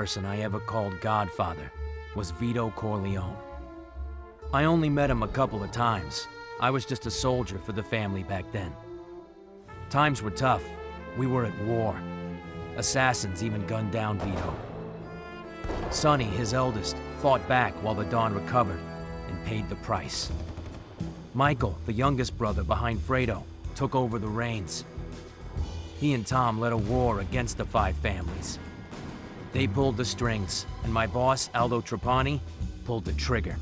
person I ever called Godfather was Vito Corleone. I only met him a couple of times. I was just a soldier for the family back then. Times were tough. We were at war. Assassins even gunned down Vito. Sonny, his eldest, fought back while the Don recovered and paid the price. Michael, the youngest brother behind Fredo, took over the reins. He and Tom led a war against the five families. They pulled the strings, and my boss, Aldo Trapani, pulled the trigger.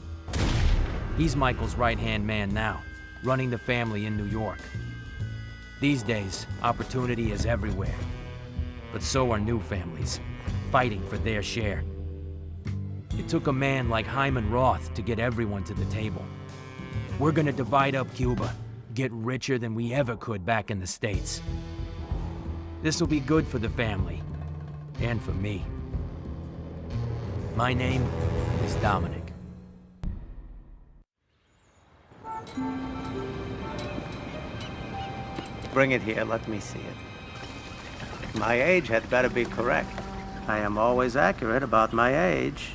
He's Michael's right-hand man now, running the family in New York. These days, opportunity is everywhere. But so are new families, fighting for their share. It took a man like Hyman Roth to get everyone to the table. We're gonna divide up Cuba, get richer than we ever could back in the States. This'll be good for the family, and for me. My name is Dominic. Bring it here, let me see it. My age had better be correct. I am always accurate about my age.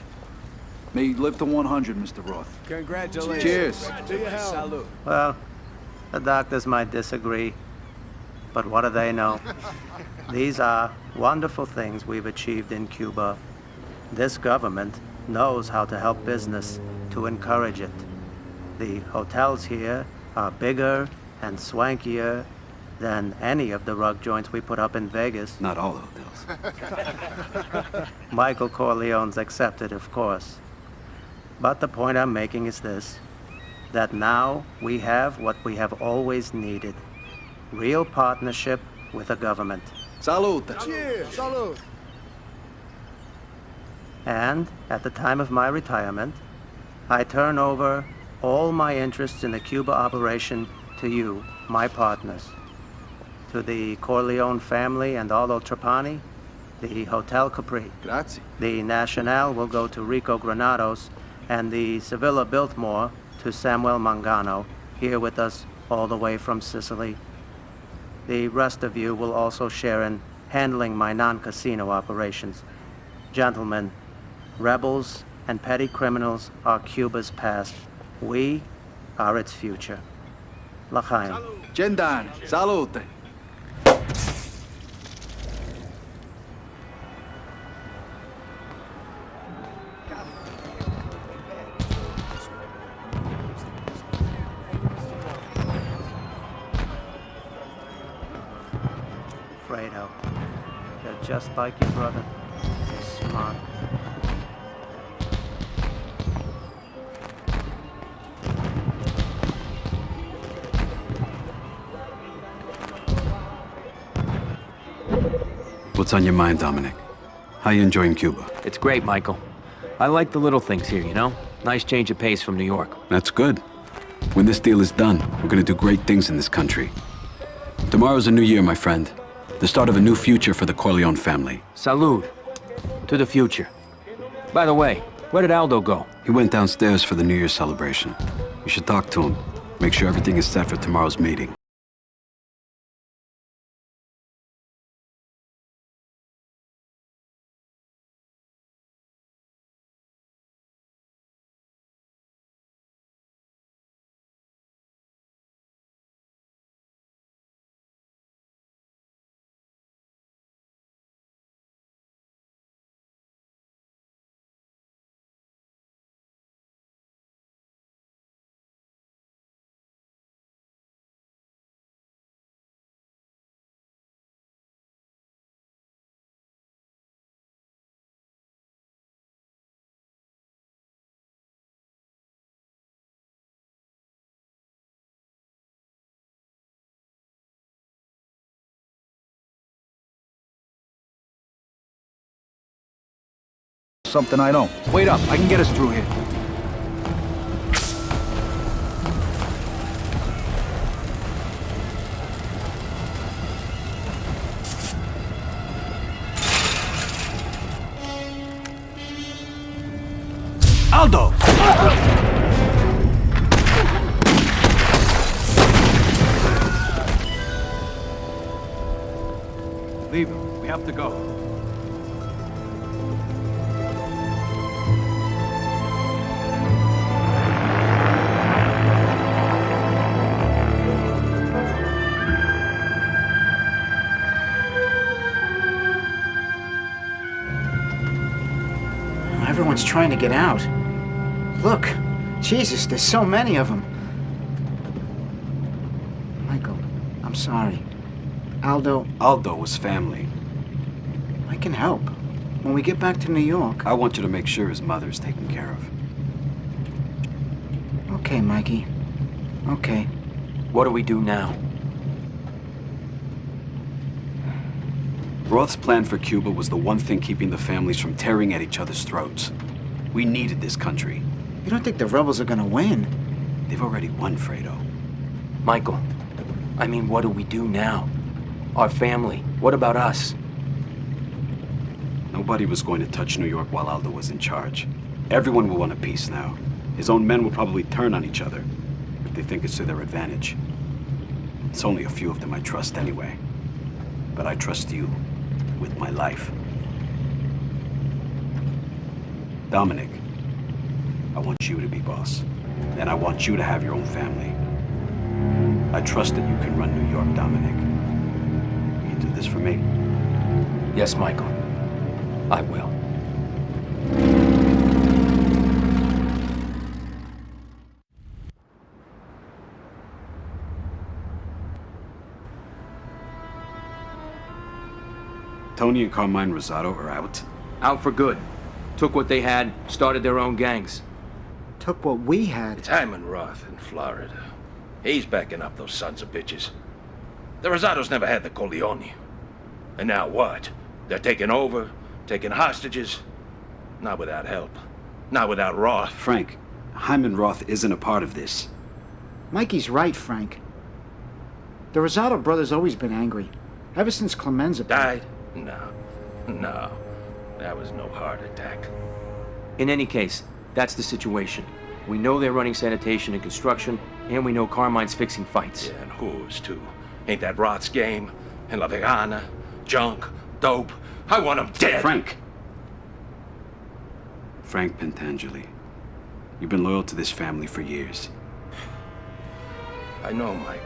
May you live to 100, Mr. Roth. Congratulations. Cheers. To your health. Salute. Well, the doctors might disagree, but what do they know? These are wonderful things we've achieved in Cuba. This government knows how to help business, to encourage it. The hotels here are bigger and swankier than any of the rug joints we put up in Vegas. Not all hotels. Michael Corleone's accepted, of course. But the point I'm making is this, that now we have what we have always needed. Real partnership with the government. Salute. Cheers. Salute. And at the time of my retirement, I turn over all my interests in the Cuba operation to you, my partners. To the Corleone family and Aldo Trapani, the Hotel Capri. Grazie. The Nacional will go to Rico Granados, and the Sevilla Biltmore to Samuel Mangano, here with us all the way from Sicily. The rest of you will also share in handling my non-casino operations. Gentlemen, rebels and petty criminals are Cuba's past. We are its future. L'chaim. Gendan. Salute. Fredo, you're just like your brother. You're smart. What's on your mind, Dominic? How you enjoying Cuba? It's great, Michael. I like the little things here, you know? Nice change of pace from New York. That's good. When this deal is done, we're gonna do great things in this country. Tomorrow's a new year, my friend. The start of a new future for the Corleone family. Salud. To the future. By the way, where did Aldo go? He went downstairs for the New Year's celebration. You should talk to him. Make sure everything is set for tomorrow's meeting. Something I know. Wait up, I can get us through here. Aldo! Leave him. We have to go. Everyone's trying to get out. Look, Jesus, there's so many of them. Michael, I'm sorry. Aldo, Aldo was family. I can help. When we get back to New York... I want you to make sure his mother's taken care of. Okay, Mikey. Okay. What do we do now? Roth's plan for Cuba was the one thing keeping the families from tearing at each other's throats. We needed this country. You don't think the rebels are gonna win? They've already won, Fredo. Michael, I mean, what do we do now? Our family, what about us? Nobody was going to touch New York while Aldo was in charge. Everyone will want a peace now. His own men will probably turn on each other if they think it's to their advantage. It's only a few of them I trust anyway. But I trust you with my life. Dominic, I want you to be boss. And I want you to have your own family. I trust that you can run New York, Dominic. Will you do this for me? Yes, Michael. I will. Tony and Carmine Rosado are out. Out for good. Took what they had, started their own gangs. Took what we had. It's Hyman Roth in Florida. He's backing up those sons of bitches. The Rosados never had the Corleone. And now what? They're taking over, taking hostages. Not without help. Not without Roth. Frank, Hyman Roth isn't a part of this. Mikey's right, Frank. The Rosado brothers always been angry. Ever since Clemenza Died? No. No. That was no heart attack. In any case, that's the situation. We know they're running sanitation and construction, and we know Carmine's fixing fights. Yeah, and who's too? Ain't that Roth's game? And La Vegana? Junk? Dope? I want him dead! Frank! Frank Pentangeli. You've been loyal to this family for years. I know, Michael.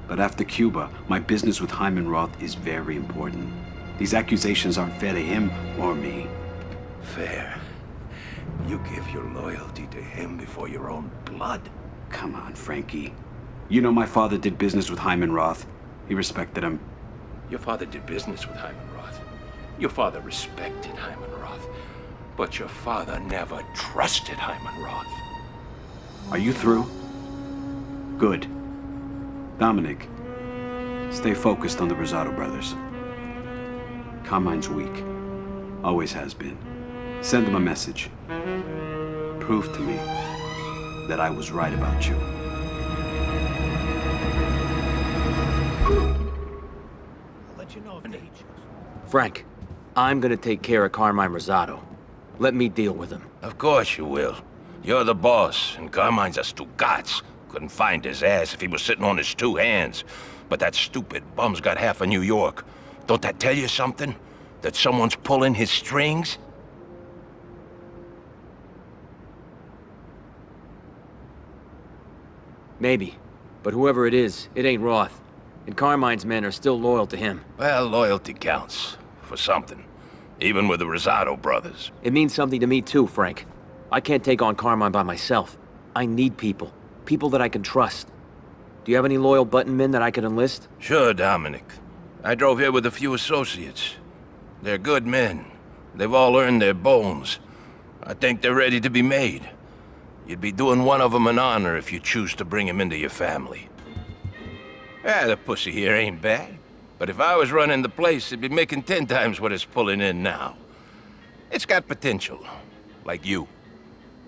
But after Cuba, my business with Hyman Roth is very important. These accusations aren't fair to him or me. Fair. You give your loyalty to him before your own blood. Come on, Frankie. You know my father did business with Hyman Roth. He respected him. Your father did business with Hyman Roth. Your father respected Hyman Roth. But your father never trusted Hyman Roth. Are you through? Good. Dominic, stay focused on the Rosado brothers. Carmine's weak. Always has been. Send him a message. Prove to me that I was right about you. Frank, I'm gonna take care of Carmine Rosado. Let me deal with him. Of course you will. You're the boss, and Carmine's a Stugats. Couldn't find his ass if he was sitting on his two hands. But that stupid bum's got half of New York. Don't that tell you something? That someone's pulling his strings? Maybe. But whoever it is, it ain't Roth. And Carmine's men are still loyal to him. Well, loyalty counts. For something. Even with the Rosado brothers. It means something to me too, Frank. I can't take on Carmine by myself. I need people. People that I can trust. Do you have any loyal button men that I could enlist? Sure, Dominic. I drove here with a few associates. They're good men. They've all earned their bones. I think they're ready to be made. You'd be doing one of them an honor if you choose to bring him into your family. The pussy here ain't bad. But if I was running the place, it'd be making 10 times what it's pulling in now. It's got potential. Like you.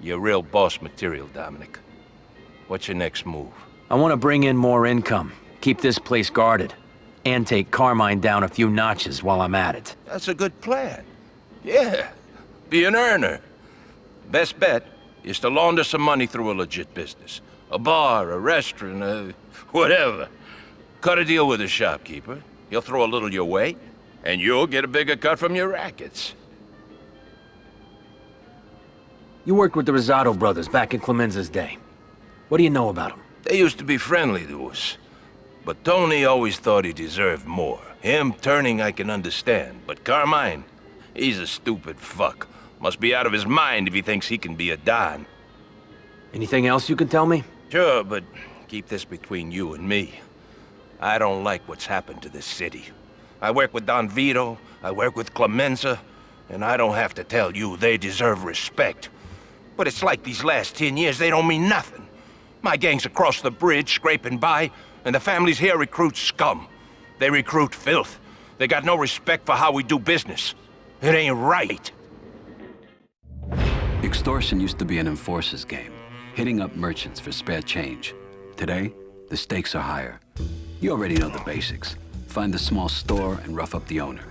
You're real boss material, Dominic. What's your next move? I want to bring in more income, keep this place guarded, and take Carmine down a few notches while I'm at it. That's a good plan. Yeah, be an earner. Best bet is to launder some money through a legit business. A bar, a restaurant, whatever. Cut a deal with a shopkeeper. He'll throw a little your way, and you'll get a bigger cut from your rackets. You worked with the Rosado brothers back in Clemenza's day. What do you know about them? They used to be friendly to us. But Tony always thought he deserved more. Him turning I can understand, but Carmine, he's a stupid fuck. Must be out of his mind if he thinks he can be a Don. Anything else you can tell me? Sure, but keep this between you and me. I don't like what's happened to this city. I work with Don Vito, I work with Clemenza, and I don't have to tell you they deserve respect. But it's like these last 10 years, they don't mean nothing. My gang's across the bridge, scraping by, and the families here recruit scum. They recruit filth. They got no respect for how we do business. It ain't right. Extortion used to be an enforcer's game, hitting up merchants for spare change. Today, the stakes are higher. You already know the basics. Find a small store and rough up the owner.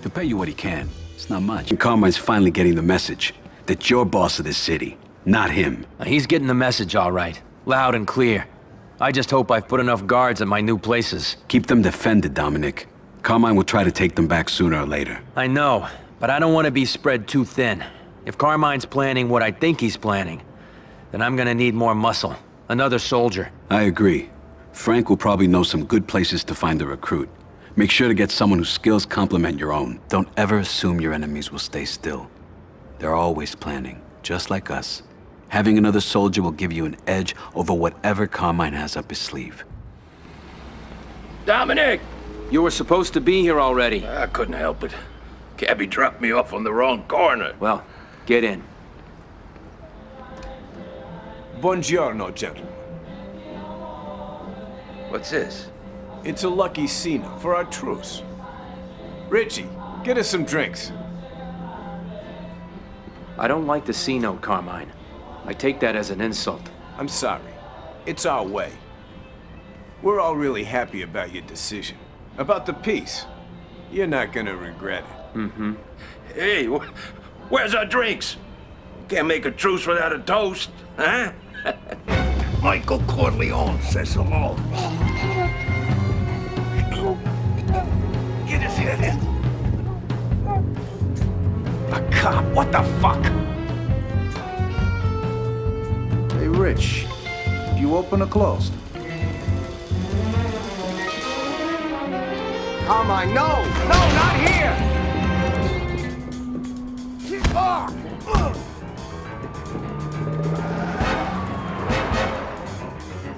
He'll pay you what he can. It's not much. And Carmine's finally getting the message that you're boss of this city, not him. He's getting the message all right. Loud and clear. I just hope I've put enough guards at my new places. Keep them defended, Dominic. Carmine will try to take them back sooner or later. I know, but I don't want to be spread too thin. If Carmine's planning what I think he's planning, then I'm gonna need more muscle. Another soldier. I agree. Frank will probably know some good places to find a recruit. Make sure to get someone whose skills complement your own. Don't ever assume your enemies will stay still. They're always planning, just like us. Having another soldier will give you an edge over whatever Carmine has up his sleeve. Dominic! You were supposed to be here already. I couldn't help it. Cabby dropped me off on the wrong corner. Well, get in. Buongiorno, gentlemen. What's this? It's a lucky Cena for our truce. Richie, get us some drinks. I don't like the C note, Carmine. I take that as an insult. I'm sorry. It's our way. We're all really happy about your decision. About the peace. You're not gonna regret it. Mm-hmm. Hey, where's our drinks? Can't make a truce without a toast, huh? Michael Corleone says hello. Get his head in. A cop, what the fuck? Hey, Rich. You open or closed? Carmine, no! No, not here!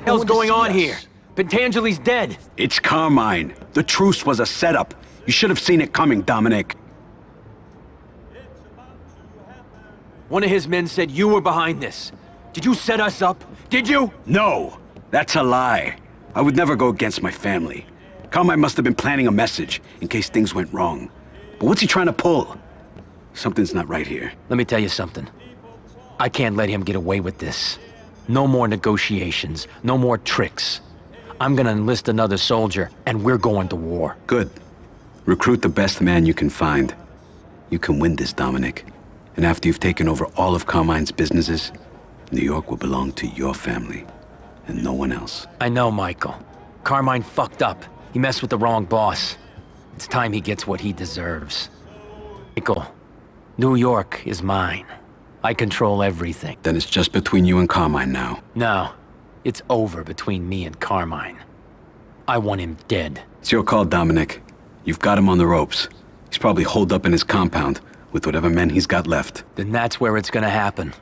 What's going on here? Pentangeli's dead. It's Carmine. The truce was a setup. You should have seen it coming, Dominic. One of his men said you were behind this. Did you set us up? Did you? No, that's a lie. I would never go against my family. Carmine must have been planning a message in case things went wrong. But what's he trying to pull? Something's not right here. Let me tell you something. I can't let him get away with this. No more negotiations, no more tricks. I'm gonna enlist another soldier, and we're going to war. Good. Recruit the best man you can find. You can win this, Dominic. And after you've taken over all of Carmine's businesses, New York will belong to your family, and no one else. I know, Michael. Carmine fucked up. He messed with the wrong boss. It's time he gets what he deserves. Michael, New York is mine. I control everything. Then it's just between you and Carmine now. No, it's over between me and Carmine. I want him dead. It's your call, Dominic. You've got him on the ropes. He's probably holed up in his compound with whatever men he's got left. Then that's where it's gonna happen.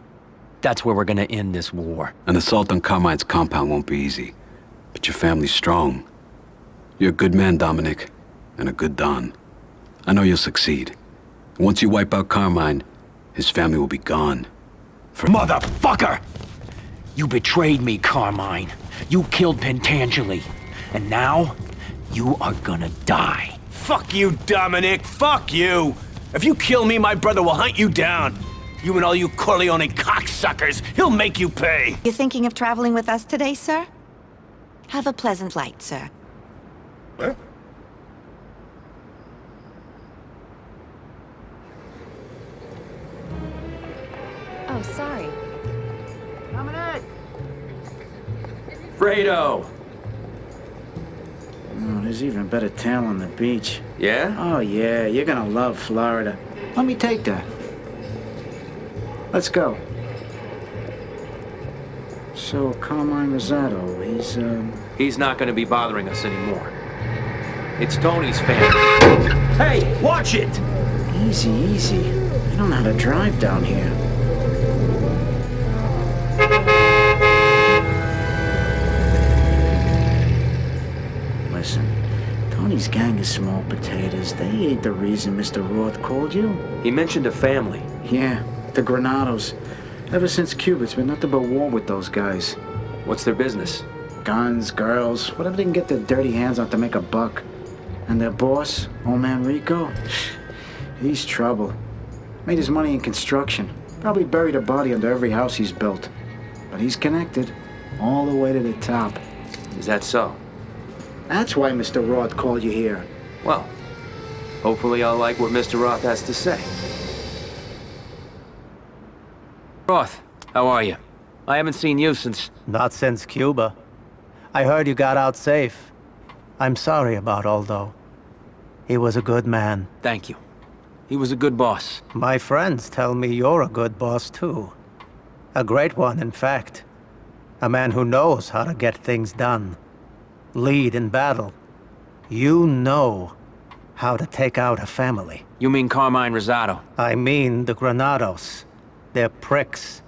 That's where we're gonna end this war. An assault on Carmine's compound won't be easy, but your family's strong. You're a good man, Dominic, and a good Don. I know you'll succeed. Once you wipe out Carmine, his family will be gone. Motherfucker! You betrayed me, Carmine. You killed Pentangeli. And now, you are gonna die. Fuck you, Dominic! Fuck you! If you kill me, my brother will hunt you down. You and all you Corleone cocksuckers, he'll make you pay! You thinking of traveling with us today, sir? Have a pleasant flight, sir. Huh? Oh, sorry. Fredo! Oh, there's even better tail on the beach. Yeah? Oh, yeah, you're gonna love Florida. Let me take that. Let's go. So, Carmine Rosado, He's not gonna be bothering us anymore. It's Tony's family. Hey, watch it! Easy, easy. I don't know how to drive down here. Listen, Tony's gang is small potatoes. They ain't the reason Mr. Roth called you. He mentioned a family. Yeah, the Granados. Ever since Cuba, it's been nothing but war with those guys. What's their business? Guns, girls, whatever they can get their dirty hands on to make a buck. And their boss, old man Rico, he's trouble. Made his money in construction. Probably buried a body under every house he's built. But he's connected, all the way to the top. Is that so? That's why Mr. Roth called you here. Well, hopefully I'll like what Mr. Roth has to say. Roth, how are you? I haven't seen you since... Not since Cuba. I heard you got out safe. I'm sorry about Aldo. He was a good man. Thank you. He was a good boss. My friends tell me you're a good boss, too. A great one, in fact. A man who knows how to get things done. Lead in battle. You know how to take out a family. You mean Carmine Rosado? I mean the Granados. They're pricks.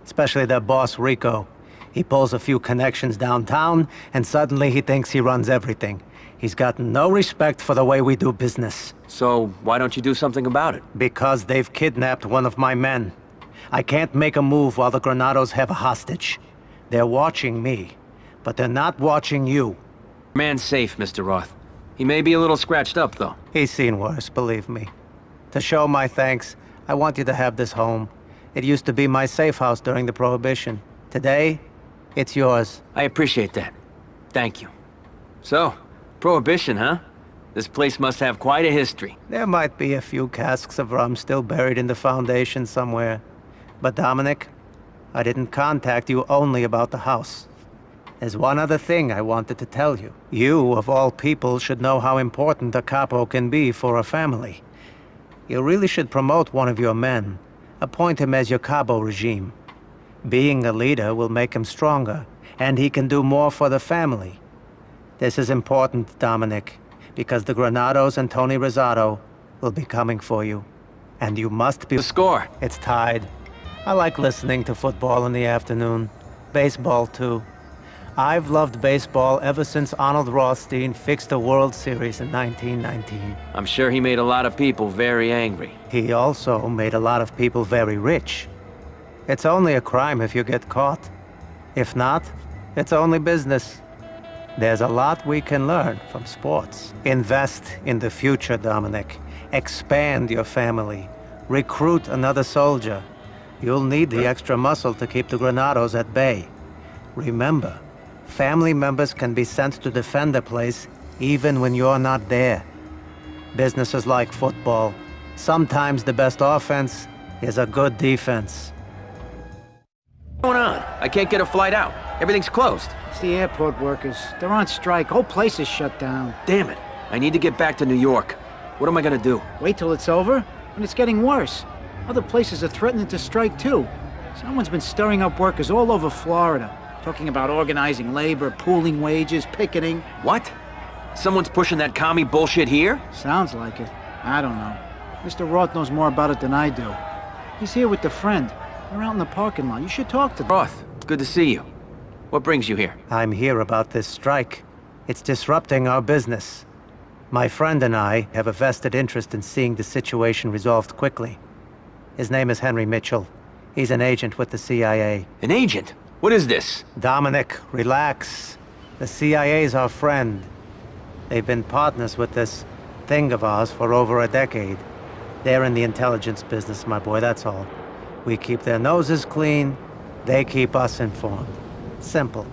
Especially their boss, Rico. He pulls a few connections downtown, and suddenly he thinks he runs everything. He's got no respect for the way we do business. So, why don't you do something about it? Because they've kidnapped one of my men. I can't make a move while the Granados have a hostage. They're watching me, but they're not watching you. Man's safe, Mr. Roth. He may be a little scratched up, though. He's seen worse, believe me. To show my thanks, I want you to have this home. It used to be my safe house during the Prohibition. Today, it's yours. I appreciate that. Thank you. So, Prohibition, huh? This place must have quite a history. There might be a few casks of rum still buried in the foundation somewhere. But Dominic, I didn't contact you only about the house. There's one other thing I wanted to tell you. You, of all people, should know how important a capo can be for a family. You really should promote one of your men. Appoint him as your cabo regime. Being a leader will make him stronger, and he can do more for the family. This is important, Dominic, because the Granados and Tony Rosado will be coming for you. And you must be... The score! It's tied. I like listening to football in the afternoon. Baseball, too. I've loved baseball ever since Arnold Rothstein fixed the World Series in 1919. I'm sure he made a lot of people very angry. He also made a lot of people very rich. It's only a crime if you get caught. If not, it's only business. There's a lot we can learn from sports. Invest in the future, Dominic. Expand your family. Recruit another soldier. You'll need the extra muscle to keep the Granados at bay. Remember, family members can be sent to defend a place even when you're not there. Business is like football. Sometimes the best offense is a good defense. What's going on? I can't get a flight out. Everything's closed. It's the airport workers. They're on strike. Whole place is shut down. Damn it. I need to get back to New York. What am I gonna do? Wait till it's over? When it's getting worse. Other places are threatening to strike too. Someone's been stirring up workers all over Florida. Talking about organizing labor, pooling wages, picketing. What? Someone's pushing that commie bullshit here? Sounds like it. I don't know. Mr. Roth knows more about it than I do. He's here with a friend. They're out in the parking lot. You should talk to them. Roth, good to see you. What brings you here? I'm here about this strike. It's disrupting our business. My friend and I have a vested interest in seeing the situation resolved quickly. His name is Henry Mitchell. He's an agent with the CIA. An agent? What is this? Dominic, relax. The CIA's our friend. They've been partners with this thing of ours for over a decade. They're in the intelligence business, my boy, that's all. We keep their noses clean, they keep us informed. Simple.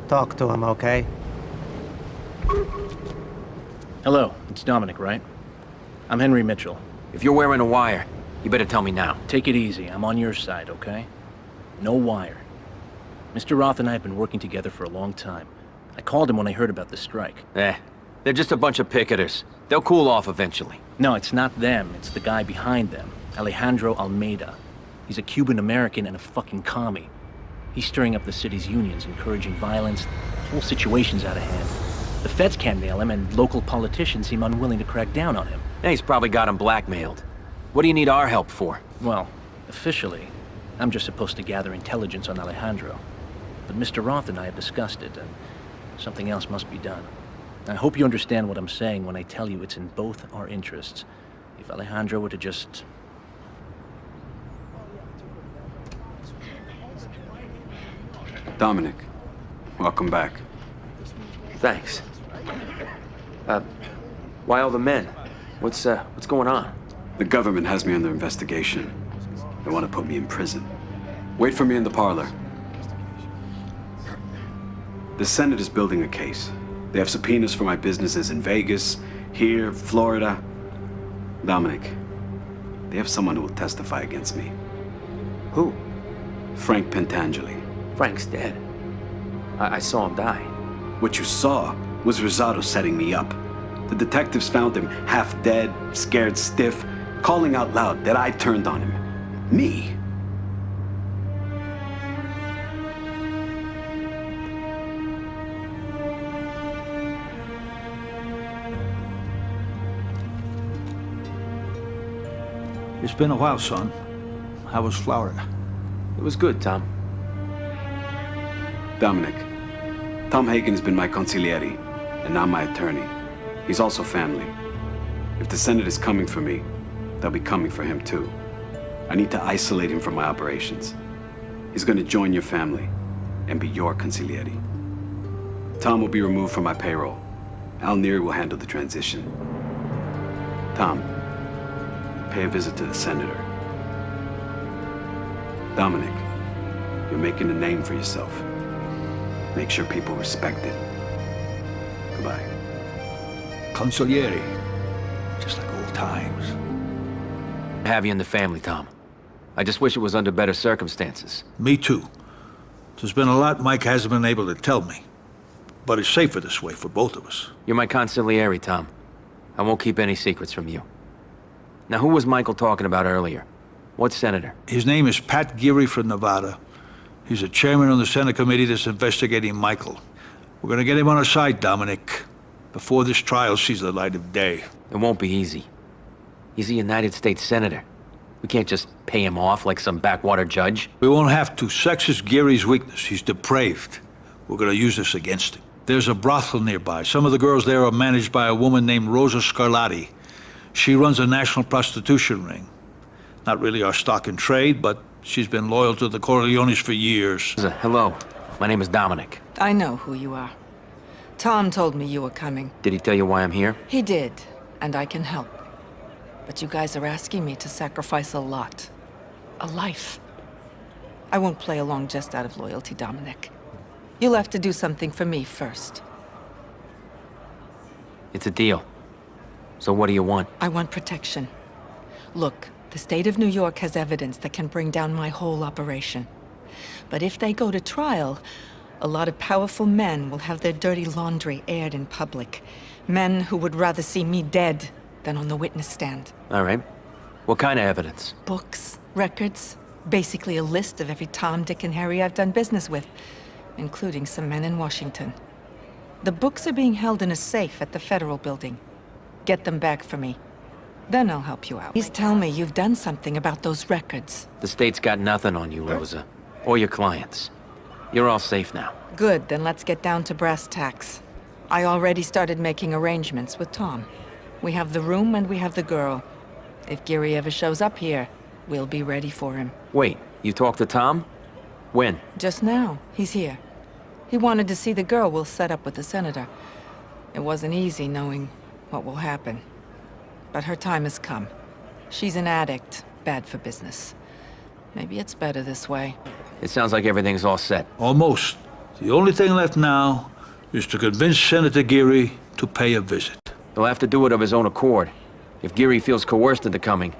Talk to them, okay? Hello, it's Dominic, right? I'm Henry Mitchell. If you're wearing a wire, you better tell me now. Take it easy, I'm on your side, okay? No wire. Mr. Roth and I have been working together for a long time. I called him when I heard about the strike. They're just a bunch of picketers. They'll cool off eventually. No, it's not them, it's the guy behind them, Alejandro Almeida. He's a Cuban-American and a fucking commie. He's stirring up the city's unions, encouraging violence. The whole situation's out of hand. The feds can't nail him, and local politicians seem unwilling to crack down on him. Yeah, he's probably got him blackmailed. What do you need our help for? Well, officially, I'm just supposed to gather intelligence on Alejandro. But Mr. Roth and I have discussed it, and something else must be done. I hope you understand what I'm saying when I tell you it's in both our interests. If Alejandro were to just... Dominic, welcome back. Thanks. Why all the men? What's going on? The government has me under investigation. They want to put me in prison. Wait for me in the parlor. The Senate is building a case. They have subpoenas for my businesses in Vegas, here, Florida. Dominic, they have someone who will testify against me. Who? Frank Pentangeli. Frank's dead. I saw him die. What you saw was Rosados setting me up. The detectives found him half dead, scared stiff, calling out loud that I turned on him. Me. It's been a while, son. How was Florida? It was good, Tom. Dominic, Tom Hagen has been my consigliere, and now my attorney. He's also family. If the Senate is coming for me, they'll be coming for him too. I need to isolate him from my operations. He's going to join your family and be your consigliere. Tom will be removed from my payroll. Al Neri will handle the transition. Tom, pay a visit to the senator. Dominic, you're making a name for yourself. Make sure people respect it. Goodbye. Consigliere. Just like old times. Have you in the family, Tom. I just wish it was under better circumstances. Me too. There's been a lot Mike hasn't been able to tell me. But it's safer this way for both of us. You're my consigliere, Tom. I won't keep any secrets from you. Now, who was Michael talking about earlier? What senator? His name is Pat Geary from Nevada. He's the chairman of the Senate committee that's investigating Michael. We're gonna get him on our side, Dominic, before this trial sees the light of day. It won't be easy. He's a United States senator. We can't just pay him off like some backwater judge. We won't have to. Sex is Geary's weakness. He's depraved. We're gonna use this against him. There's a brothel nearby. Some of the girls there are managed by a woman named Rosa Scarlatti. She runs a national prostitution ring. Not really our stock and trade, but she's been loyal to the Corleones for years. Hello, my name is Dominic. I know who you are. Tom told me you were coming. Did he tell you why I'm here? He did, and I can help. But you guys are asking me to sacrifice a lot. A life. I won't play along just out of loyalty, Dominic. You'll have to do something for me first. It's a deal. So what do you want? I want protection. Look, the state of New York has evidence that can bring down my whole operation. But if they go to trial, a lot of powerful men will have their dirty laundry aired in public. Men who would rather see me dead than on the witness stand. All right. What kind of evidence? Books, records, basically a list of every Tom, Dick, and Harry I've done business with, including some men in Washington. The books are being held in a safe at the Federal Building. Get them back for me. Then I'll help you out. Please tell me you've done something about those records. The state's got nothing on you, Rosa. Or your clients. You're all safe now. Good, then let's get down to brass tacks. I already started making arrangements with Tom. We have the room and we have the girl. If Geary ever shows up here, we'll be ready for him. Wait, you talked to Tom? When? Just now. He's here. He wanted to see the girl we'll set up with the senator. It wasn't easy knowing what will happen. But her time has come. She's an addict, bad for business. Maybe it's better this way. It sounds like everything's all set. Almost. The only thing left now is to convince Senator Geary to pay a visit. He'll have to do it of his own accord. If Geary feels coerced into coming,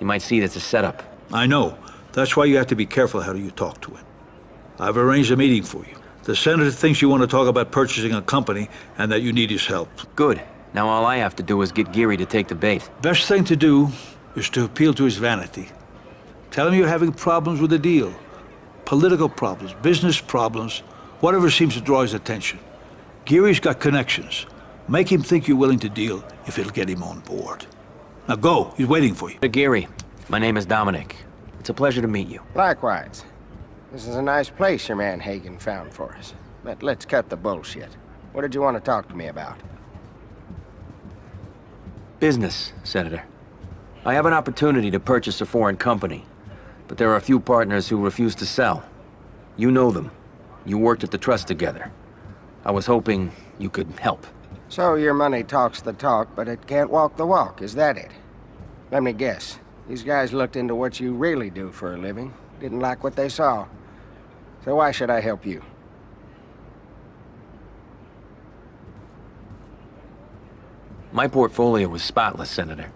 he might see it as a setup. I know. That's why you have to be careful how you talk to him. I've arranged a meeting for you. The senator thinks you want to talk about purchasing a company and that you need his help. Good. Now all I have to do is get Geary to take the bait. Best thing to do is to appeal to his vanity. Tell him you're having problems with the deal. Political problems, business problems, whatever seems to draw his attention. Geary's got connections. Make him think you're willing to deal if it'll get him on board. Now go. He's waiting for you. Geary, my name is Dominic. It's a pleasure to meet you. Likewise. This is a nice place your man Hagen found for us. But let's cut the bullshit. What did you want to talk to me about? Business, Senator. I have an opportunity to purchase a foreign company, but there are a few partners who refuse to sell. You know them. You worked at the trust together. I was hoping you could help. So your money talks the talk, but it can't walk the walk, is that it? Let me guess. These guys looked into what you really do for a living, didn't like what they saw. So why should I help you? My portfolio was spotless, Senator,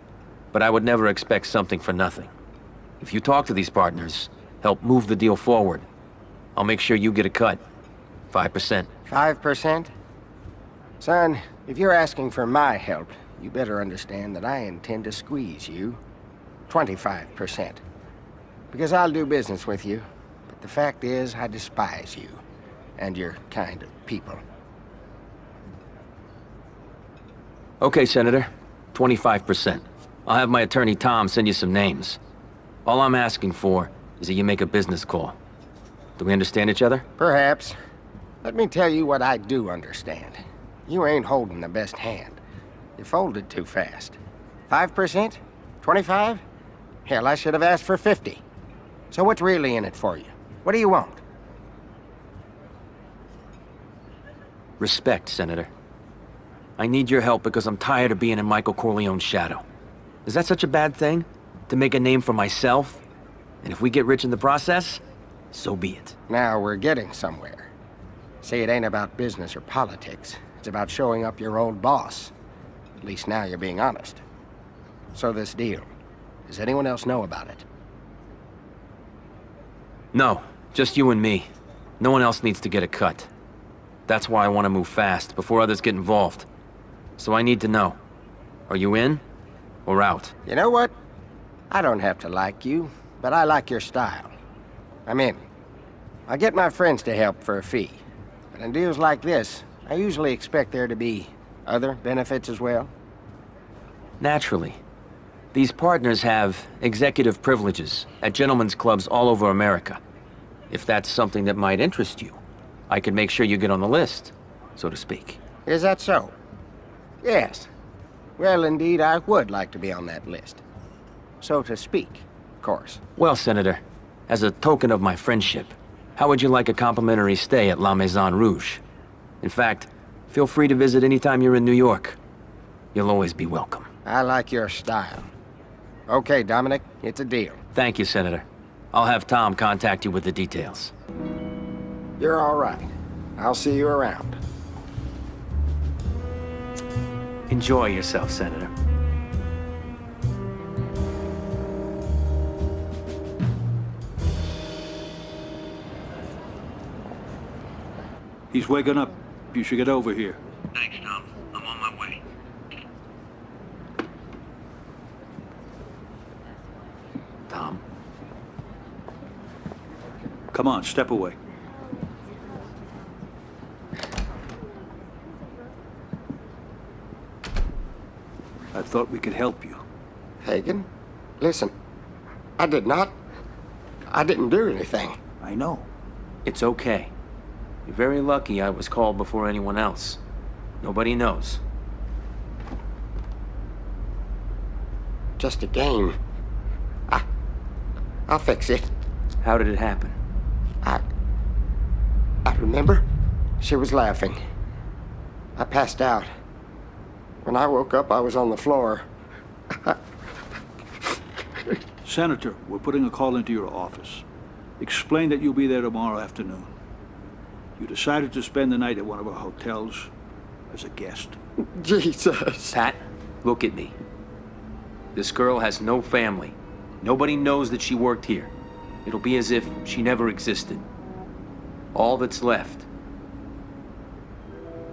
but I would never expect something for nothing. If you talk to these partners, help move the deal forward, I'll make sure you get a cut. 5%. 5%? Son, if you're asking for my help, you better understand that I intend to squeeze you 25%. Because I'll do business with you, but the fact is I despise you and your kind of people. Okay, Senator. 25%. I'll have my attorney Tom send you some names. All I'm asking for is that you make a business call. Do we understand each other? Perhaps. Let me tell you what I do understand. You ain't holding the best hand. You folded too fast. 5%? 25? Hell, I should have asked for 50. So what's really in it for you? What do you want? Respect, Senator. I need your help because I'm tired of being in Michael Corleone's shadow. Is that such a bad thing? To make a name for myself? And if we get rich in the process, so be it. Now we're getting somewhere. See, it ain't about business or politics. It's about showing up your old boss. At least now you're being honest. So this deal, does anyone else know about it? No, just you and me. No one else needs to get a cut. That's why I want to move fast, before others get involved. So I need to know. Are you in or out? You know what? I don't have to like you, but I like your style. I'm in. I get my friends to help for a fee. But in deals like this, I usually expect there to be other benefits as well. Naturally. These partners have executive privileges at gentlemen's clubs all over America. If that's something that might interest you, I could make sure you get on the list, so to speak. Is that so? Yes. Well, indeed, I would like to be on that list. So to speak, of course. Well, Senator, as a token of my friendship, how would you like a complimentary stay at La Maison Rouge? In fact, feel free to visit anytime you're in New York. You'll always be welcome. I like your style. Okay, Dominic, it's a deal. Thank you, Senator. I'll have Tom contact you with the details. You're all right. I'll see you around. Enjoy yourself, Senator. He's waking up. You should get over here. Thanks, Tom. I'm on my way. Tom? Come on, step away. I thought we could help you. Hagen, listen. I didn't do anything. I know. It's okay. You're very lucky I was called before anyone else. Nobody knows. Just a game. I'll fix it. How did it happen? I remember. She was laughing. I passed out. When I woke up, I was on the floor. Senator, we're putting a call into your office. Explain that you'll be there tomorrow afternoon. You decided to spend the night at one of our hotels as a guest. Jesus. Pat, look at me. This girl has no family. Nobody knows that she worked here. It'll be as if she never existed. All that's left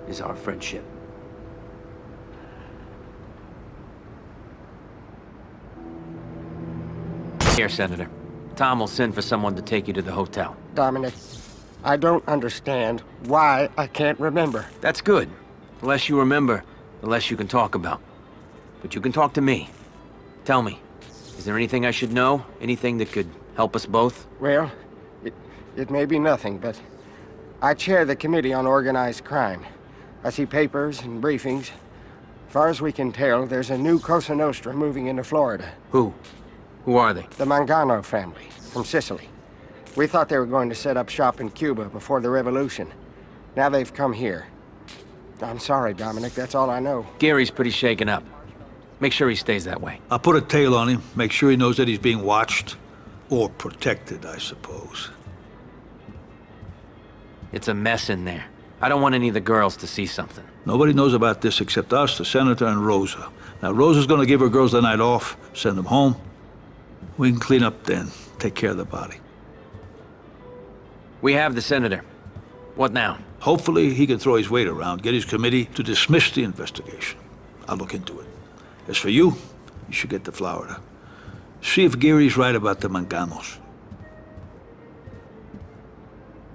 is our friendship. Here, Senator. Tom will send for someone to take you to the hotel. Dominic, I don't understand why I can't remember. That's good. The less you remember, the less you can talk about. But you can talk to me. Tell me, is there anything I should know? Anything that could help us both? Well, it may be nothing, but I chair the Committee on Organized Crime. I see papers and briefings. As far as we can tell, there's a new Cosa Nostra moving into Florida. Who? Who are they? The Mangano family, from Sicily. We thought they were going to set up shop in Cuba before the revolution. Now they've come here. I'm sorry, Dominic, that's all I know. Gary's pretty shaken up. Make sure he stays that way. I'll put a tail on him, make sure he knows that he's being watched. Or protected, I suppose. It's a mess in there. I don't want any of the girls to see something. Nobody knows about this except us, the Senator, and Rosa. Now, Rosa's gonna give her girls the night off, send them home. We can clean up then, take care of the body. We have the Senator. What now? Hopefully, he can throw his weight around, get his committee to dismiss the investigation. I'll look into it. As for you, you should get to Florida. See if Gary's right about the Manganos.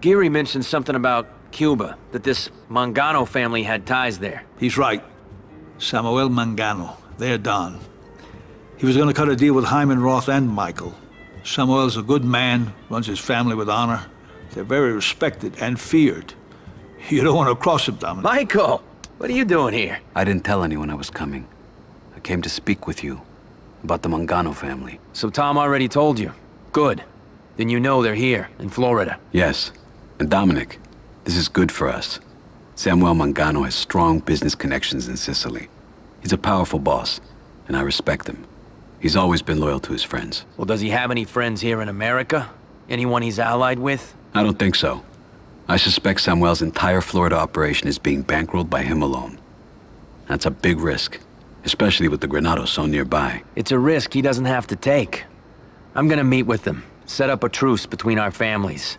Gary mentioned something about Cuba, that this Mangano family had ties there. He's right. Samuel Mangano, their Don. He was gonna cut a deal with Hyman Roth and Michael. Samuel's a good man, runs his family with honor. They're very respected and feared. You don't want to cross him, Dominic. Michael! What are you doing here? I didn't tell anyone I was coming. I came to speak with you about the Mangano family. So Tom already told you. Good. Then you know they're here, in Florida. Yes. And Dominic, this is good for us. Samuel Mangano has strong business connections in Sicily. He's a powerful boss, and I respect him. He's always been loyal to his friends. Well, does he have any friends here in America? Anyone he's allied with? I don't think so. I suspect Samuel's entire Florida operation is being bankrolled by him alone. That's a big risk, especially with the Granados so nearby. It's a risk he doesn't have to take. I'm gonna meet with them, set up a truce between our families.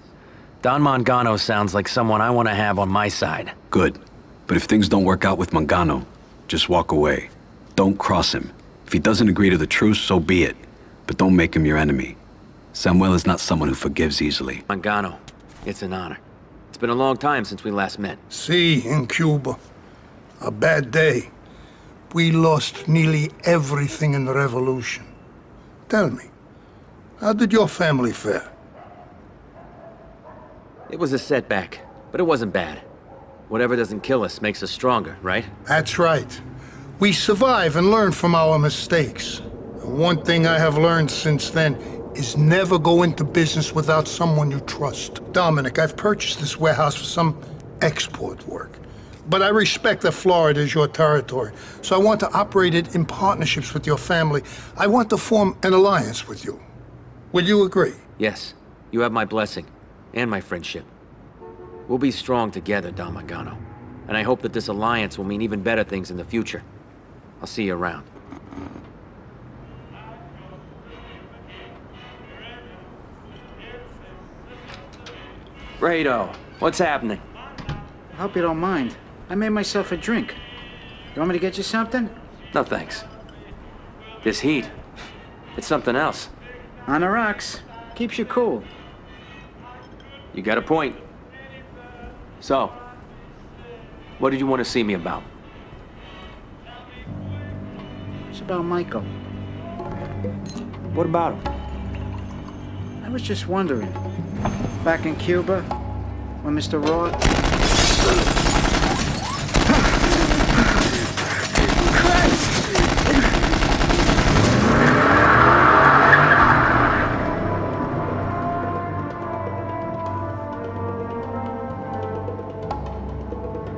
Don Mangano sounds like someone I want to have on my side. Good. But if things don't work out with Mangano, just walk away. Don't cross him. If he doesn't agree to the truce, so be it. But don't make him your enemy. Samuel is not someone who forgives easily. Mangano, it's an honor. It's been a long time since we last met. See, in Cuba. A bad day. We lost nearly everything in the revolution. Tell me, how did your family fare? It was a setback, but it wasn't bad. Whatever doesn't kill us makes us stronger, right? That's right. We survive and learn from our mistakes. And one thing I have learned since then is never go into business without someone you trust. Dominic, I've purchased this warehouse for some export work. But I respect that Florida is your territory, so I want to operate it in partnerships with your family. I want to form an alliance with you. Will you agree? Yes. You have my blessing. And my friendship. We'll be strong together, Don Mangano. And I hope that this alliance will mean even better things in the future. I'll see you around. Fredo, what's happening? I hope you don't mind. I made myself a drink. You want me to get you something? No thanks. This heat, it's something else. On the rocks. Keeps you cool. You got a point. So, what did you want to see me about? It's about Michael. What about him? I was just wondering. Back in Cuba, when Mr. Roth...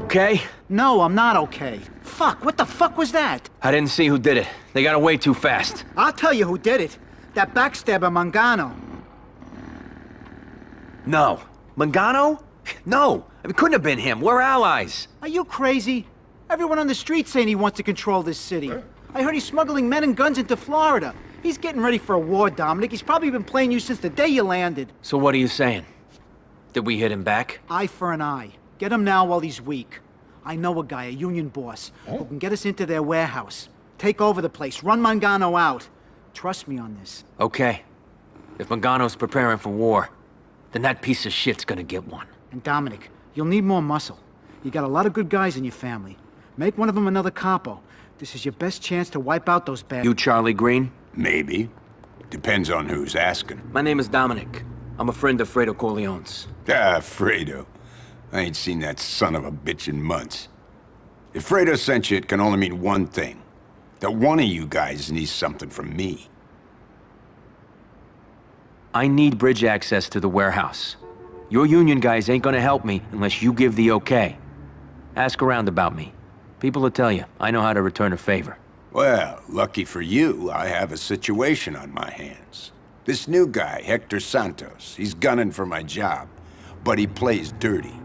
Okay? No, I'm not okay. Fuck, what the fuck was that? I didn't see who did it. They got away too fast. I'll tell you who did it. That backstabber Mangano. No. Mangano? No. It couldn't have been him. We're allies. Are you crazy? Everyone on the street saying he wants to control this city. I heard he's smuggling men and guns into Florida. He's getting ready for a war, Dominic. He's probably been playing you since the day you landed. So what are you saying? Did we hit him back? Eye for an eye. Get him now while he's weak. I know a guy, a union boss, who can get us into their warehouse. Take over the place, run Mangano out. Trust me on this. Okay. If Mangano's preparing for war, then that piece of shit's gonna get one. And Dominic, you'll need more muscle. You got a lot of good guys in your family. Make one of them another capo. This is your best chance to wipe out those bad... You Charlie Green? Maybe. Depends on who's asking. My name is Dominic. I'm a friend of Fredo Corleone's. Ah, Fredo. I ain't seen that son of a bitch in months. If Fredo sent you, it can only mean one thing. That one of you guys needs something from me. I need bridge access to the warehouse. Your union guys ain't gonna help me unless you give the okay. Ask around about me. People will tell you I know how to return a favor. Well, lucky for you, I have a situation on my hands. This new guy, Hector Santos, he's gunning for my job, but he plays dirty.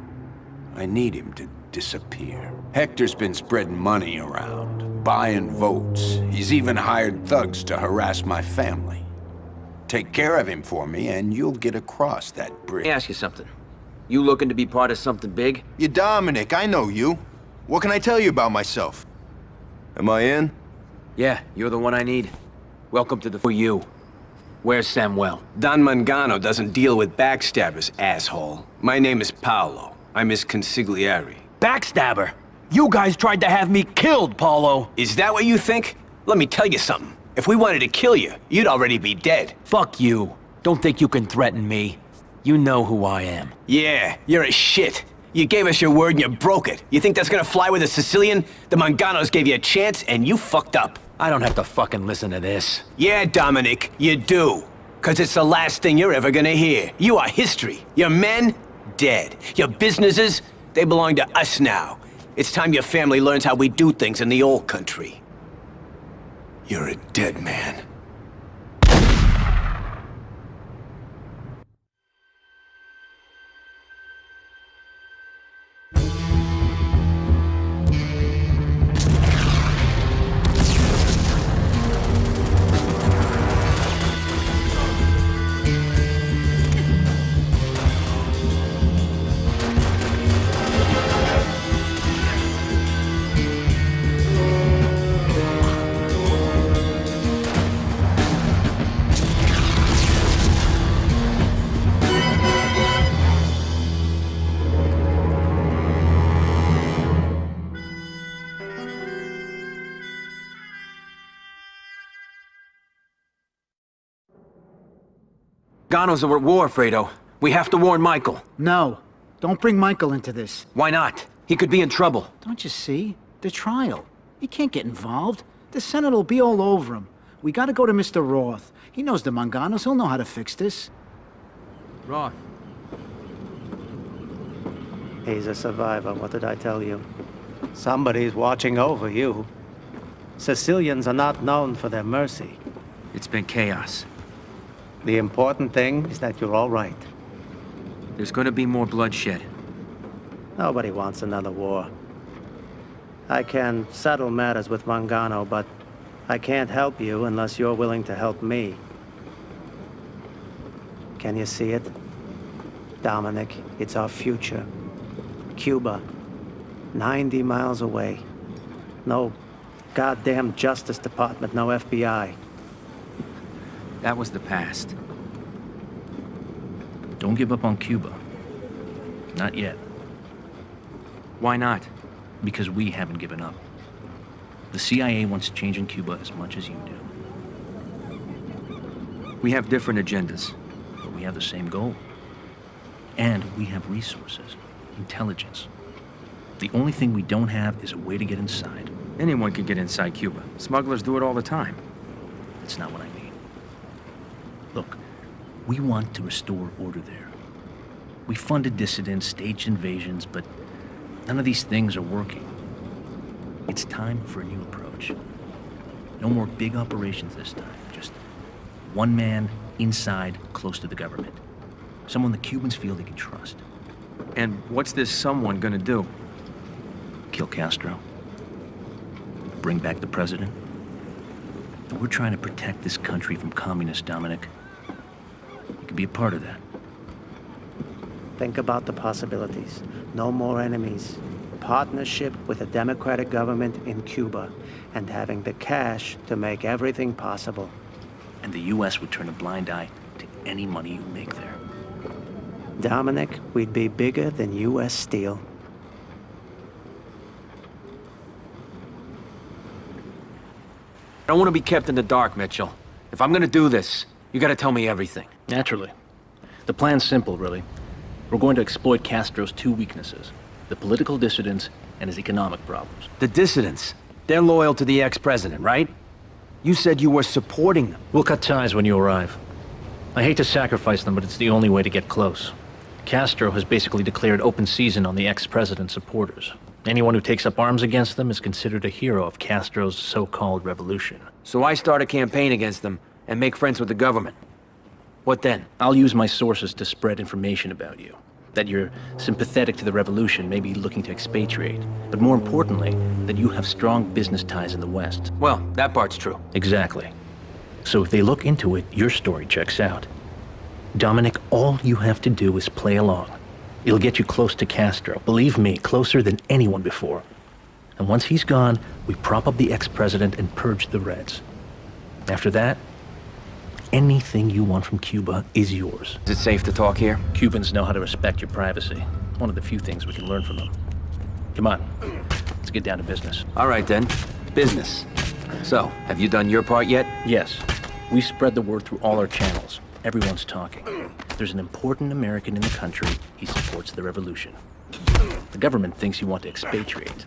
I need him to disappear. Hector's been spreading money around, buying votes. He's even hired thugs to harass my family. Take care of him for me, and you'll get across that bridge. Let me ask you something. You looking to be part of something big? You Dominic, I know you. What can I tell you about myself? Am I in? Yeah, you're the one I need. Welcome to the for you. Where's Samuel? Don Mangano doesn't deal with backstabbers, asshole. My name is Paolo. I'm his consigliere. Backstabber? You guys tried to have me killed, Paulo. Is that what you think? Let me tell you something. If we wanted to kill you, you'd already be dead. Fuck you. Don't think you can threaten me. You know who I am. Yeah, you're a shit. You gave us your word and you broke it. You think that's gonna fly with a Sicilian? The Manganos gave you a chance and you fucked up. I don't have to fucking listen to this. Yeah, Dominic, you do. 'Cause it's the last thing you're ever gonna hear. You are history. Your men, dead. Your businesses, they belong to us now. It's time your family learns how we do things in the old country. You're a dead man. Manganos are at war, Fredo. We have to warn Michael. No. Don't bring Michael into this. Why not? He could be in trouble. Don't you see? The trial. He can't get involved. The Senate will be all over him. We gotta go to Mr. Roth. He knows the Manganos. He'll know how to fix this. Roth. He's a survivor, what did I tell you? Somebody's watching over you. Sicilians are not known for their mercy. It's been chaos. The important thing is that you're all right. There's gonna be more bloodshed. Nobody wants another war. I can settle matters with Mangano, but I can't help you unless you're willing to help me. Can you see it? Dominic, it's our future. Cuba, 90 miles away. No goddamn Justice Department, no FBI. That was the past. Don't give up on Cuba. Not yet. Why not? Because we haven't given up. The CIA wants change in Cuba as much as you do. We have different agendas. But we have the same goal. And we have resources, intelligence. The only thing we don't have is a way to get inside. Anyone can get inside Cuba. Smugglers do it all the time. That's not what I mean. Look, we want to restore order there. We funded dissidents, staged invasions, but none of these things are working. It's time for a new approach. No more big operations this time. Just one man inside, close to the government. Someone the Cubans feel they can trust. And what's this someone gonna do? Kill Castro. Bring back the president. We're trying to protect this country from communists, Dominic. You can be a part of that. Think about the possibilities. No more enemies. Partnership with a democratic government in Cuba, and having the cash to make everything possible. And the U.S. would turn a blind eye to any money you make there. Dominic, we'd be bigger than U.S. Steel. I don't want to be kept in the dark, Mitchell. If I'm gonna do this, you gotta tell me everything. Naturally. The plan's simple, really. We're going to exploit Castro's two weaknesses: the political dissidents and his economic problems. The dissidents, they're loyal to the ex-president, right? You said you were supporting them. We'll cut ties when you arrive. I hate to sacrifice them, but it's the only way to get close. Castro has basically declared open season on the ex-president's supporters. Anyone who takes up arms against them is considered a hero of Castro's so-called revolution. So I start a campaign against them and make friends with the government. What then? I'll use my sources to spread information about you. That you're sympathetic to the revolution, maybe looking to expatriate. But more importantly, that you have strong business ties in the West. Well, that part's true. Exactly. So if they look into it, your story checks out. Dominic, all you have to do is play along. It'll get you close to Castro. Believe me, closer than anyone before. And once he's gone, we prop up the ex-president and purge the Reds. After that, anything you want from Cuba is yours. Is it safe to talk here? Cubans know how to respect your privacy. One of the few things we can learn from them. Come on, let's get down to business. All right then, business. So, have you done your part yet? Yes. We spread the word through all our channels. Everyone's talking. There's an important American in the country. He supports the revolution. The government thinks you want to expatriate.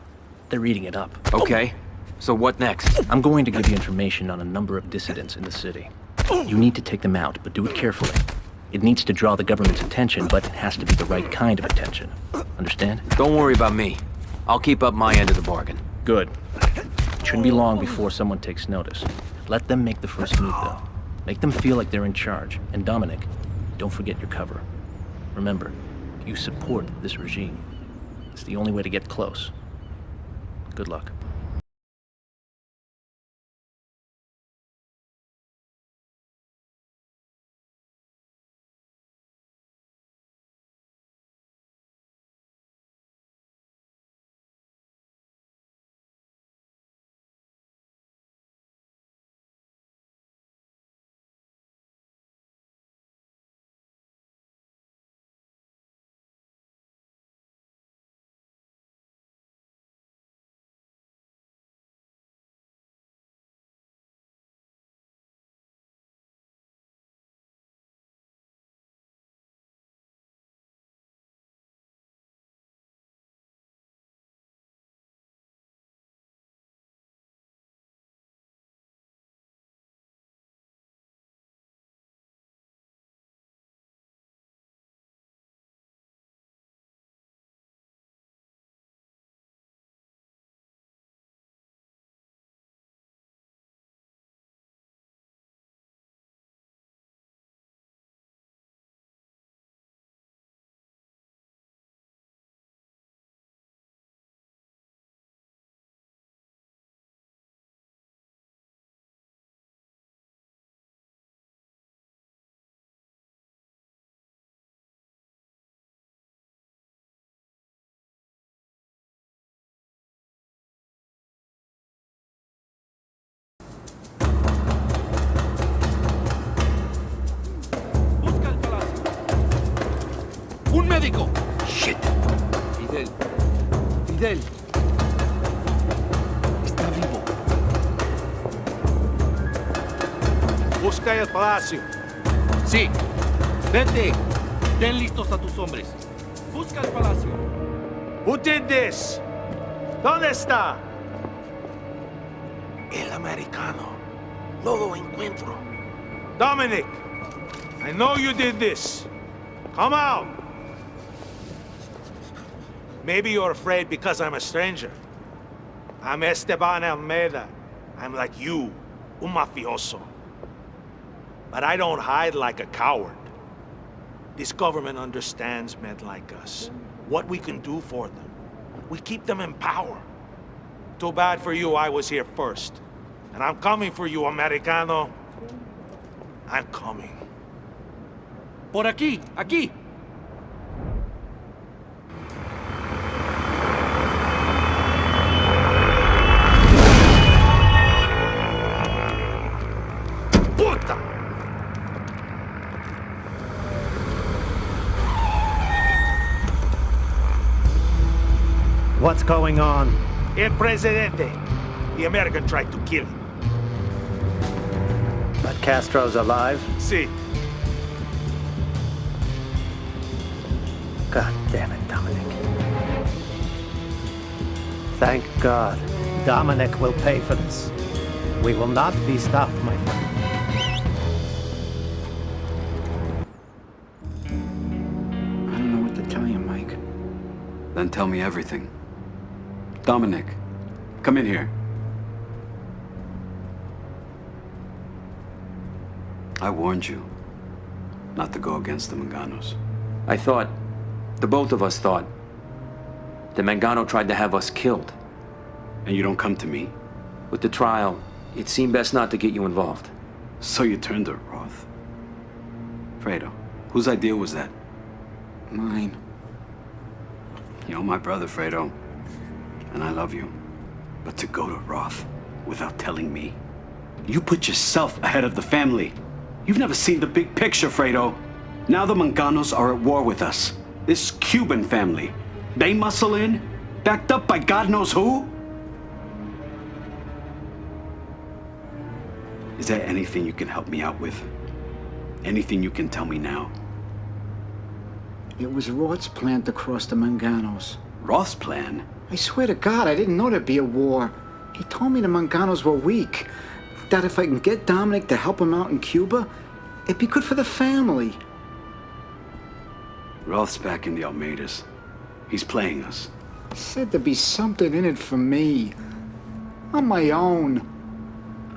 They're eating it up. Okay. So what next? I'm going to give you information on a number of dissidents in the city. You need to take them out, but do it carefully. It needs to draw the government's attention, but it has to be the right kind of attention. Understand? Don't worry about me. I'll keep up my end of the bargain. Good. It shouldn't be long before someone takes notice. Let them make the first move, though. Make them feel like they're in charge. And Dominic, don't forget your cover. Remember, you support this regime. It's the only way to get close. Good luck. ¡Un médico! Shit. Fidel. Está vivo. Busca el palacio. Sí. Vente. Ten listos a tus hombres. Busca el palacio. Who did this? ¿Dónde está? El americano. No lo encuentro. Dominic, I know you did this. Come out. Maybe you're afraid because I'm a stranger. I'm Esteban Almeida. I'm like you, un mafioso. But I don't hide like a coward. This government understands men like us. What we can do for them. We keep them in power. Too bad for you I was here first. And I'm coming for you, Americano. I'm coming. Por aquí, aquí. Puta! What's going on? El Presidente. The American tried to kill him. But Castro's alive? See. God damn it, Dominic. Thank God. Dominic will pay for this. We will not be stopped, my friend. I don't know what to tell you, Mike. Then tell me everything. Dominic, come in here. I warned you not to go against the Manganos. I thought, the both of us thought, the Mangano tried to have us killed. And you don't come to me? With the trial, it seemed best not to get you involved. So you turned to Roth. Fredo, whose idea was that? Mine. You're my brother, Fredo. And I love you. But to go to Roth without telling me? You put yourself ahead of the family. You've never seen the big picture, Fredo. Now the Manganos are at war with us. This Cuban family. They muscle in, backed up by God knows who? Is there anything you can help me out with? Anything you can tell me now? It was Roth's plan to cross the Manganos. Roth's plan? I swear to God, I didn't know there'd be a war. He told me the Manganos were weak. That if I can get Dominic to help him out in Cuba, it'd be good for the family. Roth's back in the Almeidas. He's playing us. He said there'd be something in it for me. On my own.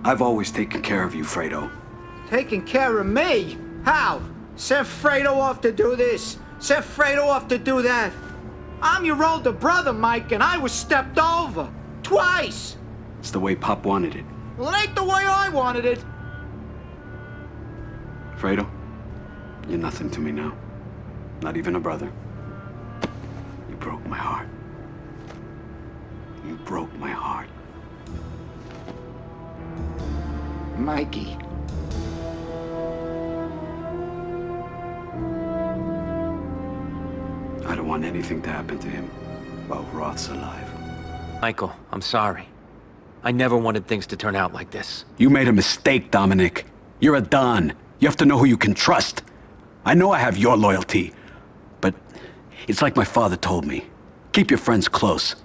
I've always taken care of you, Fredo. Taking care of me? How? Sent Fredo off to do this. Sent Fredo off to do that. I'm your older brother, Mike, and I was stepped over. Twice. It's the way Pop wanted it. Well, it ain't the way I wanted it. Fredo, you're nothing to me now. Not even a brother. You broke my heart. You broke my heart. Mikey. I don't want anything to happen to him while Roth's alive. Michael, I'm sorry. I never wanted things to turn out like this. You made a mistake, Dominic. You're a Don. You have to know who you can trust. I know I have your loyalty, but it's like my father told me. Keep your friends close,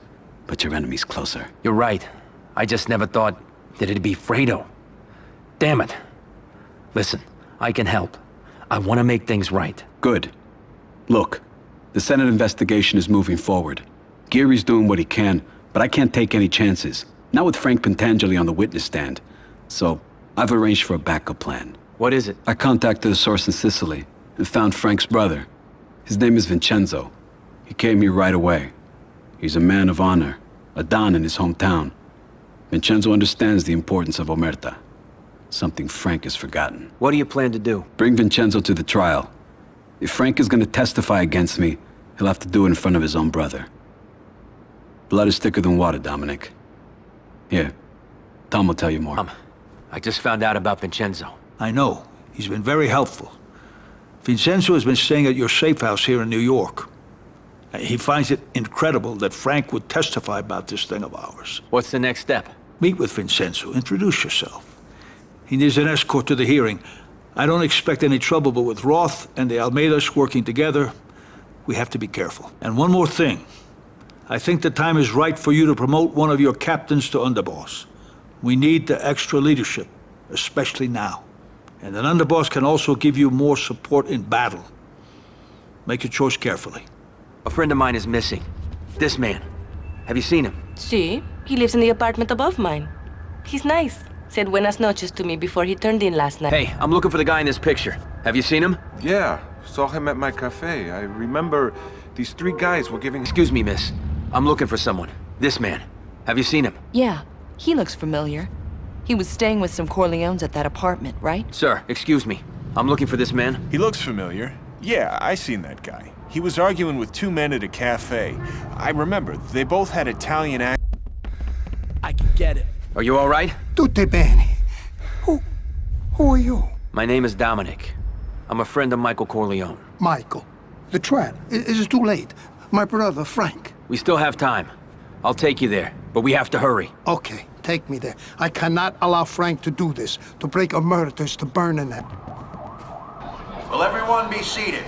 but your enemies closer. You're right. I just never thought that it'd be Fredo. Damn it. Listen, I can help. I want to make things right. Good. Look, the Senate investigation is moving forward. Geary's doing what he can, but I can't take any chances. Not with Frank Pentangeli on the witness stand. So, I've arranged for a backup plan. What is it? I contacted a source in Sicily and found Frank's brother. His name is Vincenzo. He came here right away. He's a man of honor, a Don in his hometown. Vincenzo understands the importance of Omerta. Something Frank has forgotten. What do you plan to do? Bring Vincenzo to the trial. If Frank is going to testify against me, he'll have to do it in front of his own brother. Blood is thicker than water, Dominic. Here, Tom will tell you more. I just found out about Vincenzo. I know. He's been very helpful. Vincenzo has been staying at your safe house here in New York. He finds it incredible that Frank would testify about this thing of ours. What's the next step? Meet with Vincenzo. Introduce yourself. He needs an escort to the hearing. I don't expect any trouble, but with Roth and the Almeidas working together, we have to be careful. And one more thing. I think the time is right for you to promote one of your captains to underboss. We need the extra leadership, especially now. And an underboss can also give you more support in battle. Make your choice carefully. A friend of mine is missing. This man. Have you seen him? Sí, he lives in the apartment above mine. He's nice. Said buenas noches to me before he turned in last night. Hey, I'm looking for the guy in this picture. Have you seen him? Yeah, saw him at my cafe. I remember these three guys were giving... Excuse me, miss. I'm looking for someone. This man. Have you seen him? Yeah, he looks familiar. He was staying with some Corleones at that apartment, right? Sir, excuse me. I'm looking for this man. He looks familiar. Yeah, I seen that guy. He was arguing with two men at a cafe. I remember, they both had Italian accents. I can get it. Are you all right? Tutte bene. Who are you? My name is Dominic. I'm a friend of Michael Corleone. Michael. The trial. It is too late. My brother, Frank. We still have time. I'll take you there, but we have to hurry. Okay, take me there. I cannot allow Frank to do this, to break emeritus, to burn in them. Will everyone be seated?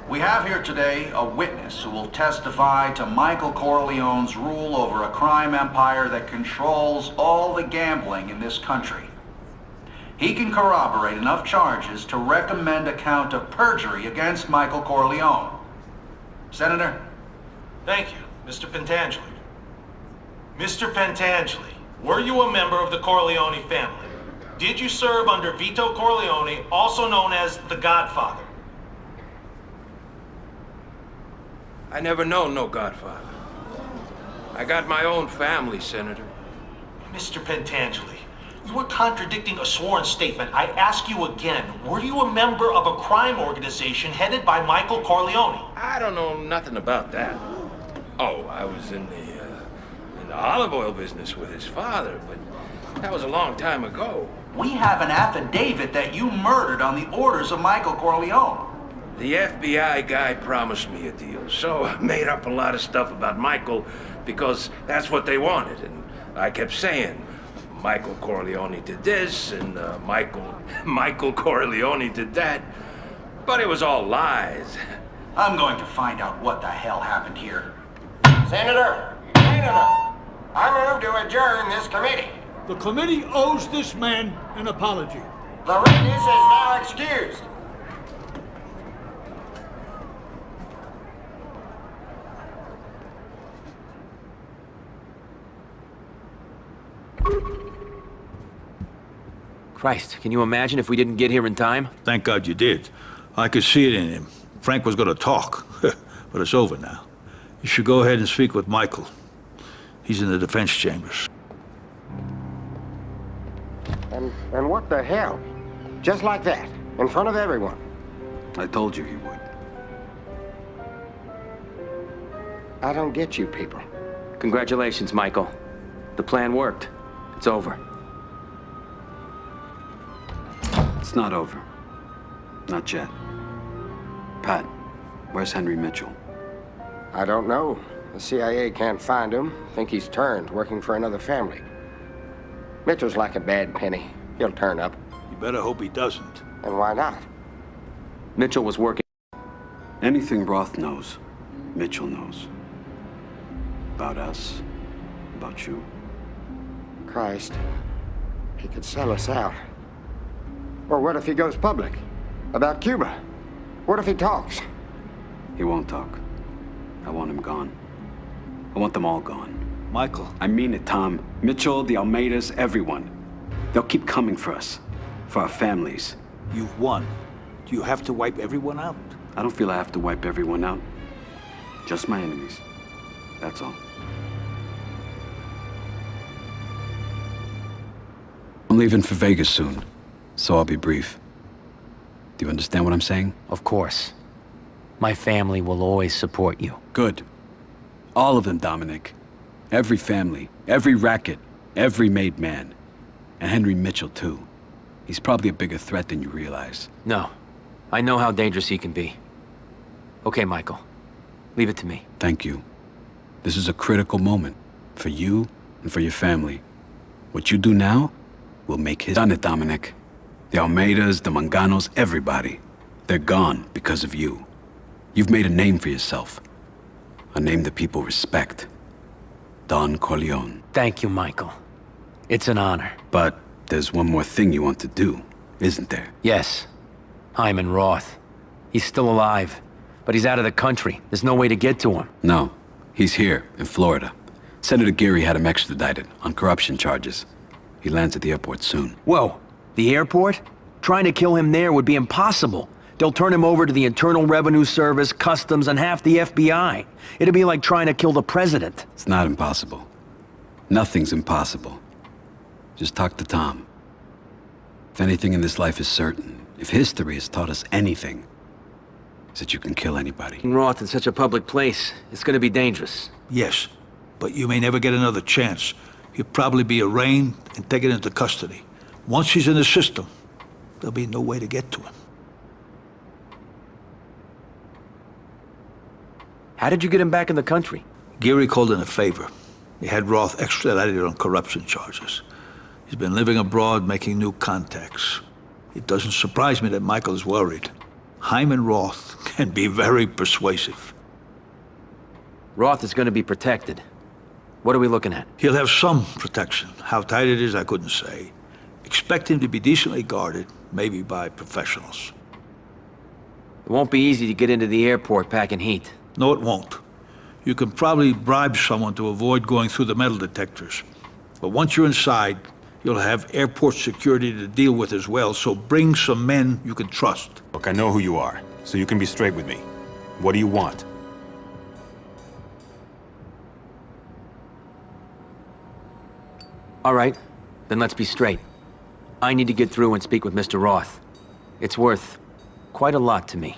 We have here today a witness who will testify to Michael Corleone's rule over a crime empire that controls all the gambling in this country. He can corroborate enough charges to recommend a count of perjury against Michael Corleone. Senator? Thank you, Mr. Pentangeli. Mr. Pentangeli, were you a member of the Corleone family? Did you serve under Vito Corleone, also known as the Godfather? I never known no Godfather. I got my own family, Senator. Mr. Pentangeli, you are contradicting a sworn statement. I ask you again, were you a member of a crime organization headed by Michael Corleone? I don't know nothing about that. Oh, I was in the olive oil business with his father, but that was a long time ago. We have an affidavit that you murdered on the orders of Michael Corleone. The FBI guy promised me a deal, so I made up a lot of stuff about Michael because that's what they wanted, and I kept saying, Michael Corleone did this, and Michael Corleone did that, but it was all lies. I'm going to find out what the hell happened here. Senator, I move to adjourn this committee. The committee owes this man an apology. The witness is now excused. Christ, can you imagine if we didn't get here in time? Thank God you did. I could see it in him. Frank was gonna talk, but it's over now. You should go ahead and speak with Michael. He's in the defense chambers. And what the hell? Just like that, in front of everyone. I told you he would. I don't get you people. Congratulations, Michael. The plan worked. It's over. It's not over. Not yet. Pat, where's Henry Mitchell? I don't know. The CIA can't find him. Think he's turned, working for another family. Mitchell's like a bad penny. He'll turn up. You better hope he doesn't. And why not? Mitchell was working. Anything Roth knows, Mitchell knows. About us, about you. Christ. He could sell us out. Or what if he goes public? About Cuba? What if he talks? He won't talk. I want him gone. I want them all gone. Michael. I mean it, Tom. Mitchell, the Almeidas, everyone. They'll keep coming for us. For our families. You've won. Do you have to wipe everyone out? I don't feel I have to wipe everyone out. Just my enemies. That's all. I'm leaving for Vegas soon, so I'll be brief. Do you understand what I'm saying? Of course. My family will always support you. Good. All of them, Dominic. Every family, every racket, every made man. And Henry Mitchell, too. He's probably a bigger threat than you realize. No. I know how dangerous he can be. Okay, Michael. Leave it to me. Thank you. This is a critical moment. For you and for your family. What you do now will make his... Done it, Dominic. The Almeidas, the Manganos, everybody. They're gone because of you. You've made a name for yourself. A name that people respect. Don Corleone. Thank you, Michael. It's an honor. But there's one more thing you want to do, isn't there? Yes. Hyman Roth. He's still alive, but he's out of the country. There's no way to get to him. No. He's here, in Florida. Senator Geary had him extradited on corruption charges. He lands at the airport soon. Whoa. The airport? Trying to kill him there would be impossible. They'll turn him over to the Internal Revenue Service, Customs, and half the FBI. It'd be like trying to kill the president. It's not impossible. Nothing's impossible. Just talk to Tom. If anything in this life is certain, if history has taught us anything, it's that you can kill anybody. Roth in such a public place, it's gonna be dangerous. Yes, but you may never get another chance. He'll probably be arraigned and taken into custody. Once he's in the system, there'll be no way to get to him. How did you get him back in the country? Geary called in a favor. He had Roth extradited on corruption charges. He's been living abroad, making new contacts. It doesn't surprise me that Michael is worried. Hyman Roth can be very persuasive. Roth is going to be protected. What are we looking at? He'll have some protection. How tight it is, I couldn't say. Expect him to be decently guarded, maybe by professionals. It won't be easy to get into the airport packing heat. No, it won't. You can probably bribe someone to avoid going through the metal detectors. But once you're inside, you'll have airport security to deal with as well, so bring some men you can trust. Look, I know who you are, so you can be straight with me. What do you want? All right, then let's be straight. I need to get through and speak with Mr. Roth. It's worth quite a lot to me.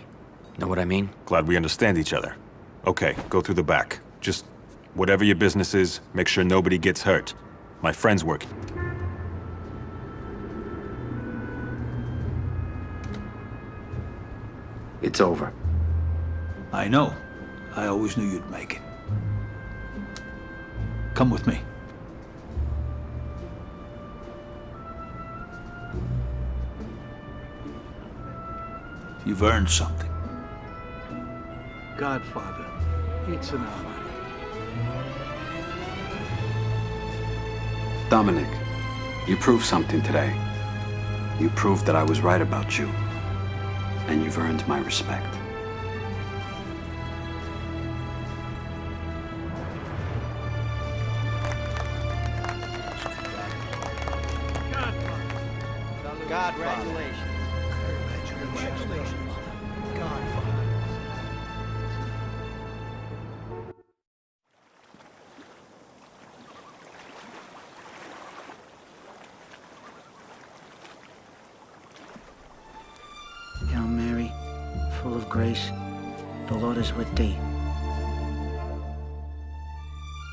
Know what I mean? Glad we understand each other. Okay, go through the back. Just whatever your business is, make sure nobody gets hurt. My friend's working. It's over. I know. I always knew you'd make it. Come with me. You've earned something. Godfather, it's an honor. Dominic, you proved something today. You proved that I was right about you. And you've earned my respect. Congratulations. Congratulations. Godfather. Hail Mary, full of grace, the Lord is with thee.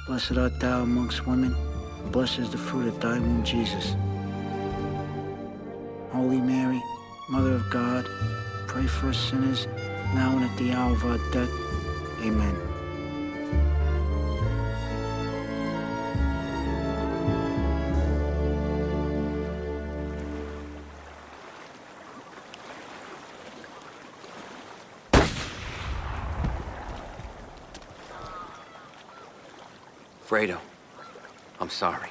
Blessed art thou amongst women, blessed is the fruit of thy womb, Jesus. Holy Mary, Mother of God, pray for us sinners, now and at the hour of our death. Amen. Fredo, I'm sorry.